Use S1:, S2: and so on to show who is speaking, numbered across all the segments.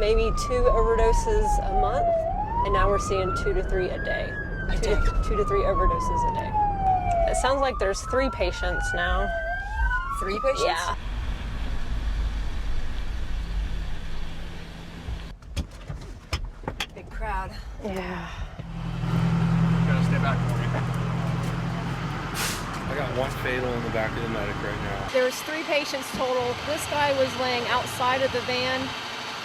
S1: maybe 2 overdoses a month, and now we're seeing 2 to 3 a day. 2 to 3 overdoses a day. It sounds like there's 3 patients now.
S2: 3 patients?
S1: Yeah.
S2: Big crowd.
S1: Yeah.
S3: You gotta stay back for me.
S4: I got 1 fatal in the back of the medic right now.
S1: There's 3 patients total. This guy was laying outside of the van,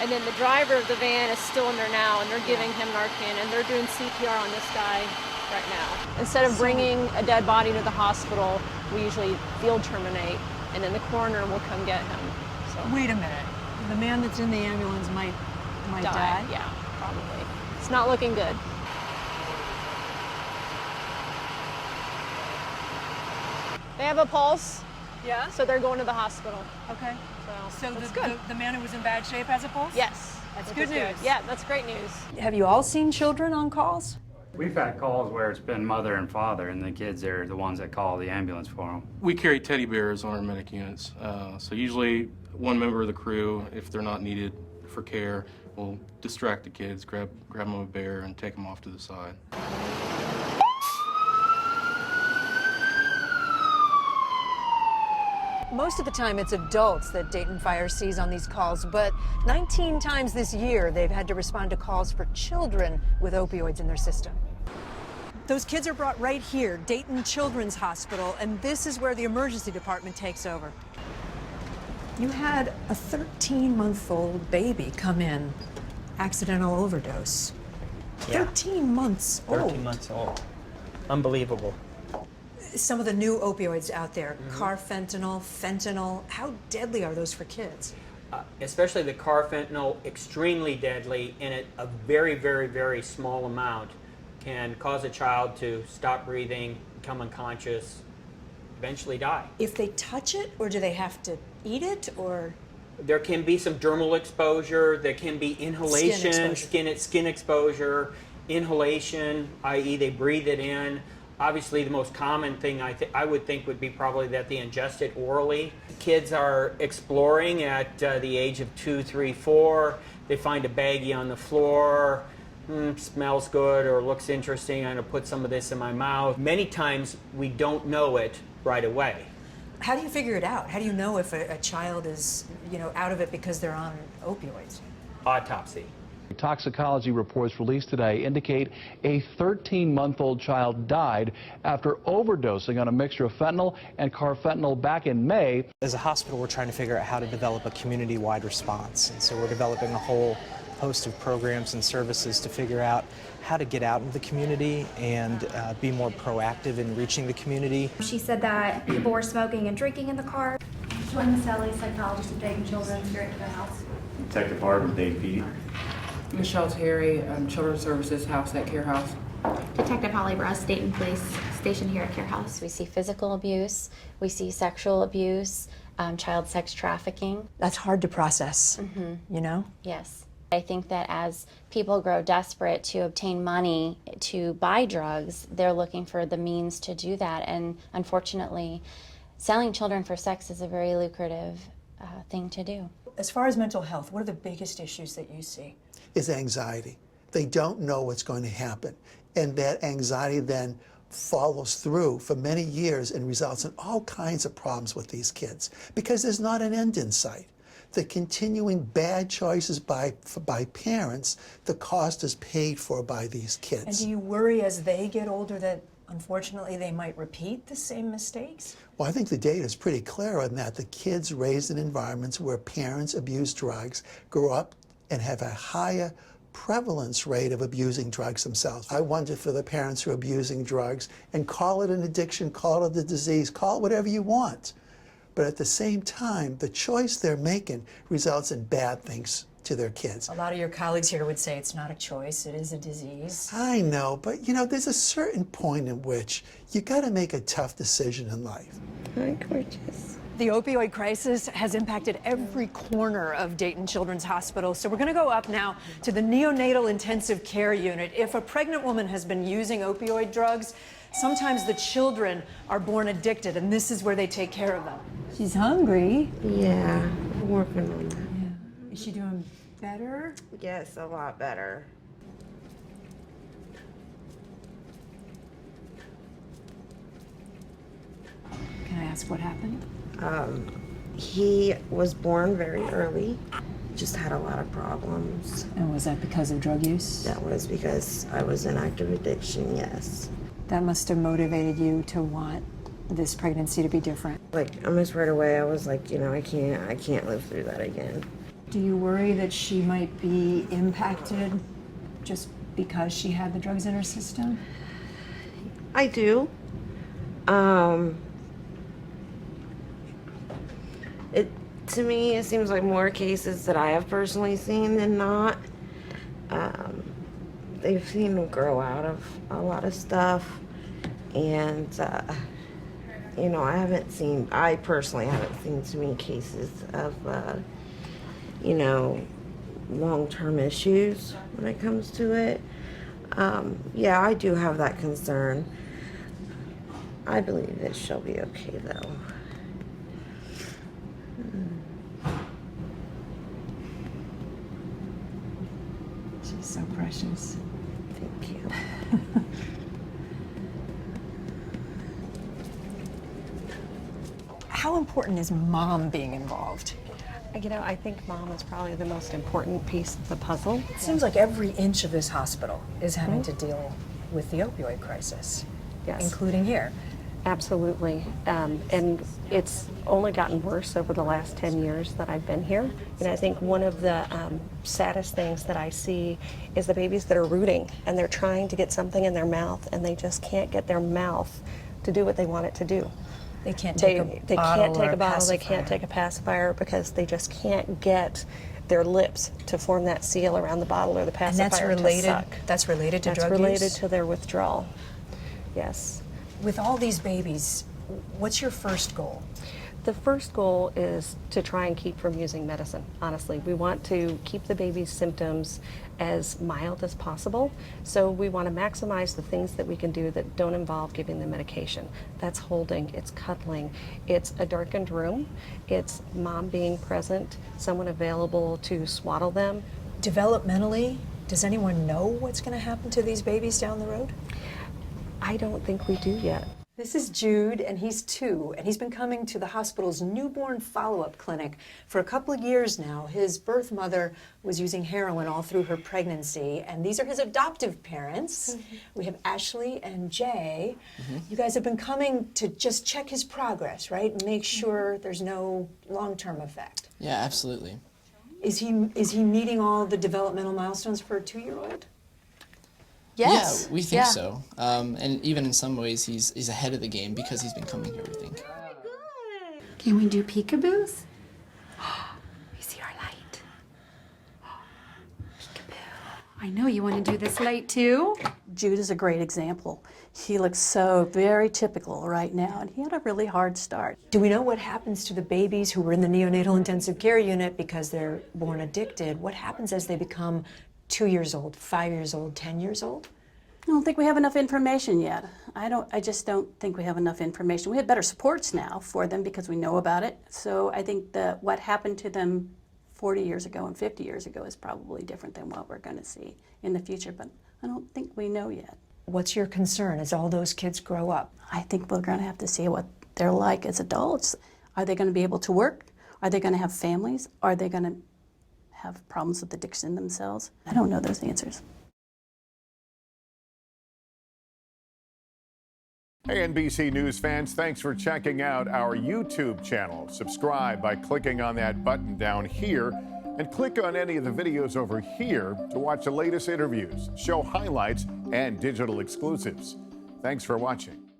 S1: and then the driver of the van is still in there now, and they're giving him Narcan, and they're doing CPR on this guy right now. Instead of bringing a dead body to the hospital, we usually field terminate, and then the coroner will come get him. So.
S2: Wait a minute. The man that's in the ambulance might die?
S1: Yeah, probably. It's not looking good. They have a pulse.
S2: Yeah?
S1: So they're going to the hospital.
S2: Okay. So
S1: that's good.
S2: The man who was in bad shape has a pulse?
S1: Yes.
S2: That's good news.
S1: Yeah, that's great news.
S2: Have you all seen children on calls?
S5: We've had calls where it's been mother and father, and the kids are the ones that call the ambulance for them.
S4: We carry teddy bears on our medic units. So usually one member of the crew, if they're not needed for care, will distract the kids, grab them a bear and take them off to the side.
S2: Most of the time, it's adults that Dayton Fire sees on these calls, but 19 times this year, they've had to respond to calls for children with opioids in their system. Those kids are brought right here, Dayton Children's Hospital, and this is where the emergency department takes over. You had a 13-month-old baby come in, accidental overdose.
S6: Yeah.
S2: 13 months old.
S6: 13 months old. Unbelievable.
S2: Some of the new opioids out there, carfentanil, fentanyl, how deadly are those for kids?
S6: Especially the carfentanil, extremely deadly, and at a very, very, very small amount can cause a child to stop breathing, become unconscious, eventually die.
S2: If they touch it, or do they have to eat it, or?
S6: There can be some dermal exposure, there can be inhalation, skin exposure, inhalation, i.e. they breathe it in. Obviously, the most common thing I would think would be probably that they ingest it orally. Kids are exploring at the age of 2, 3, 4. They find a baggie on the floor, smells good or looks interesting, I'm gonna put some of this in my mouth. Many times we don't know it right away.
S2: How do you figure it out? How do you know if a child is, out of it because they're on opioids?
S6: Autopsy.
S7: Toxicology reports released today indicate a 13-month-old child died after overdosing on a mixture of fentanyl and carfentanil back in May.
S8: As a hospital, we're trying to figure out how to develop a community-wide response. And so we're developing a whole host of programs and services to figure out how to get out into the community and be more proactive in reaching the community.
S9: She said that people were smoking and drinking in the car. Join Sally, psychologist of Dayton Children, here at the house.
S5: Detective Barber, Dayton PD.
S10: Michelle Terry, Children's Services, House at Care House.
S9: Detective Holly Russ, Dayton Police Station here at Care House.
S11: We see physical abuse, we see sexual abuse, child sex trafficking.
S2: That's hard to process,
S11: Yes. I think that as people grow desperate to obtain money to buy drugs, they're looking for the means to do that. And unfortunately, selling children for sex is a very lucrative thing to do.
S2: As far as mental health, what are the biggest issues that you see?
S12: Is anxiety. They don't know what's going to happen. And that anxiety then follows through for many years and results in all kinds of problems with these kids because there's not an end in sight. The continuing bad choices by parents, the cost is paid for by these kids.
S2: And do you worry as they get older that unfortunately they might repeat the same mistakes?
S12: Well, I think the data is pretty clear on that. The kids raised in environments where parents abuse drugs grow up and have a higher prevalence rate of abusing drugs themselves. I wonder for the parents who are abusing drugs, and call it an addiction, call it a disease, call it whatever you want. But at the same time, the choice they're making results in bad things to their kids.
S2: A lot of your colleagues here would say it's not a choice, it is a disease.
S12: I know, but there's a certain point in which you gotta make a tough decision in life.
S11: Hi, gorgeous.
S2: The opioid crisis has impacted every corner of Dayton Children's Hospital, so we're going to go up now to the neonatal intensive care unit. If a pregnant woman has been using opioid drugs, sometimes the children are born addicted, and this is where they take care of them. She's hungry.
S11: Yeah, I'm working on that.
S2: Yeah. Is she doing better?
S13: Yes, a lot better.
S2: Can I ask what happened?
S13: He was born very early, just had a lot of problems.
S2: And was that because of drug use?
S13: That was because I was in active addiction, yes.
S2: That must have motivated you to want this pregnancy to be different.
S13: Like, almost right away, I was like, you know, I can't live through that again.
S2: Do you worry that she might be impacted just because she had the drugs in her system?
S13: I do. To me, it seems like more cases that I have personally seen than not. They've seen them grow out of a lot of stuff, and you know, I personally haven't seen too many cases of you know, long-term issues when it comes to it. Yeah, I do have that concern. I believe that she'll be okay, though.
S2: She's so precious.
S13: Thank you.
S2: How important is mom being involved?
S14: You know, I think mom is probably the most important piece of the puzzle.
S2: It seems like every inch of this hospital is having to deal with the opioid crisis,
S14: Yes.
S2: including here.
S14: Absolutely. And it's only gotten worse over the last 10 years that I've been here. And I think one of the saddest things that I see is the babies that are rooting and they're trying to get something in their mouth and they just can't get their mouth to do what they want it to do.
S2: They can't take a bottle.
S14: They can't take a bottle,
S2: pacifier.
S14: they can't take a pacifier because they just can't get their lips to form that seal around the bottle or the pacifier
S2: And that's related.
S14: to suck.
S2: That's related to drug
S14: That's related
S2: use?
S14: to their withdrawal. Yes.
S2: With all these babies, what's your first goal?
S14: The first goal is to try and keep from using medicine, honestly. We want to keep the baby's symptoms as mild as possible, so we want to maximize the things that we can do that don't involve giving them medication. That's holding, it's cuddling, it's a darkened room, it's mom being present, someone available to swaddle them.
S2: Developmentally, does anyone know what's going to happen to these babies down the road?
S14: I don't think we do yet.
S2: This is Jude, and he's 2, and he's been coming to the hospital's newborn follow-up clinic for a couple of years now. His birth mother was using heroin all through her pregnancy, and these are his adoptive parents. We have Ashley and Jay. You guys have been coming to just check his progress, right? And make sure there's no long-term effect.
S15: Yeah, absolutely.
S2: Is he meeting all the developmental milestones for a 2-year-old?
S15: Yes. Yeah, we think so. And even in some ways, he's ahead of the game because he's been coming here, we think.
S16: Can we do peekaboos? You see our light? Peekaboo. I know you want to do this light too.
S17: Jude is a great example. He looks so very typical right now, and he had a really hard start.
S2: Do we know what happens to the babies who were in the neonatal intensive care unit because they're born addicted? What happens as they become 2 years old, 5 years old, 10 years old?
S17: I don't think we have enough information yet. I just don't think we have enough information. We have better supports now for them because we know about it. So I think that what happened to them 40 years ago and 50 years ago is probably different than what we're going to see in the future, but I don't think we know yet.
S2: What's your concern as all those kids grow up?
S17: I think we're going to have to see what they're like as adults. Are they going to be able to work? Are they going to have families? Are they going to have problems with addiction themselves? I don't know those answers.
S18: Hey, NBC News fans, thanks for checking out our YouTube channel. Subscribe by clicking on that button down here and click on any of the videos over here to watch the latest interviews, show highlights, and digital exclusives. Thanks for watching.